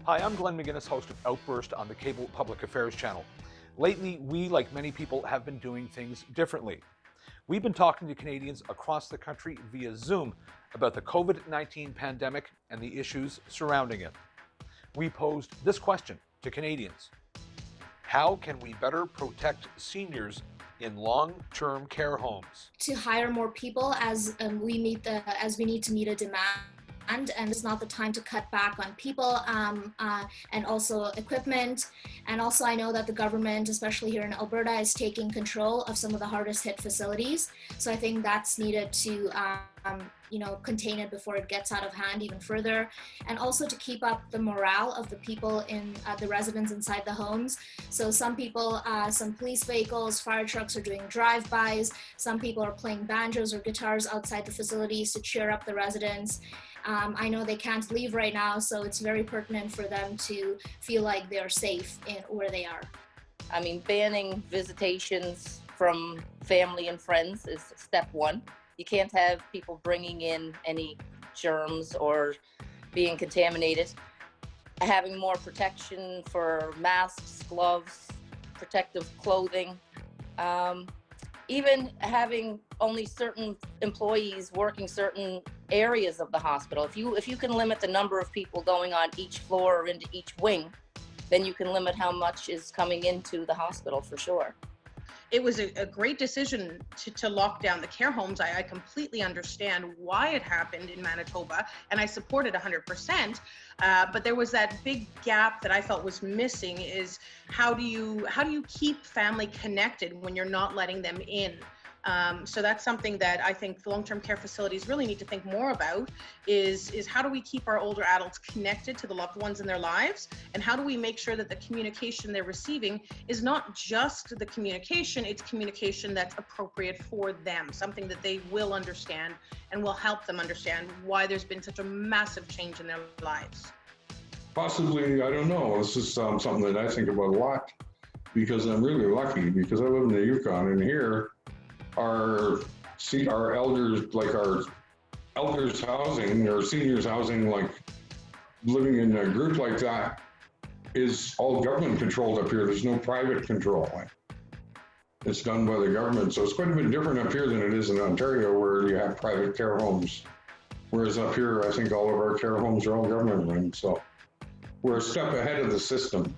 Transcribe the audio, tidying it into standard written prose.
Hi, I'm Glenn McGinnis, host of Outburst on the Cable Public Affairs channel. Lately, we, like many people, have been doing things differently. We've been talking to Canadians across the country via Zoom about the COVID-19 pandemic and the issues surrounding it. We posed this question to Canadians: how can we better protect seniors in long-term care homes? To hire more people as we need to meet a demand, and it's not the time to cut back on people and also equipment. And also, I know that the government, especially here in Alberta, is taking control of some of the hardest hit facilities. So I think that's needed to contain it before it gets out of hand even further, and also to keep up the morale of the people in the residents inside the homes. So some people, some police vehicles, fire trucks are doing drive-bys. Some people are playing banjos or guitars outside the facilities to cheer up the residents. I know they can't leave right now, so it's very pertinent for them to feel like they're safe in where they are. I mean, banning visitations from family and friends is step one. You can't have people bringing in any germs or being contaminated. Having more protection for masks, gloves, protective clothing. Even having only certain employees working certain areas of the hospital. If you can limit the number of people going on each floor or into each wing, then you can limit how much is coming into the hospital for sure. It was a great decision to lock down the care homes. I completely understand why it happened in Manitoba, and I support it 100%. But there was that big gap that I felt was missing, is how do you keep family connected when you're not letting them in? So that's something that I think long-term care facilities really need to think more about, is how do we keep our older adults connected to the loved ones in their lives, and how do we make sure that the communication they're receiving is not just the communication, it's communication that's appropriate for them, something that they will understand and will help them understand why there's been such a massive change in their lives. Possibly, I don't know. This is something that I think about a lot, because I'm really lucky, because I live in the Yukon, and here our elders, like our elders housing or seniors housing, like living in a group like that, is all government controlled up here. There's no private control. It's done by the government. So it's quite a bit different up here than it is in Ontario, where you have private care homes. Whereas up here, I think all of our care homes are all government run. So we're a step ahead of the system.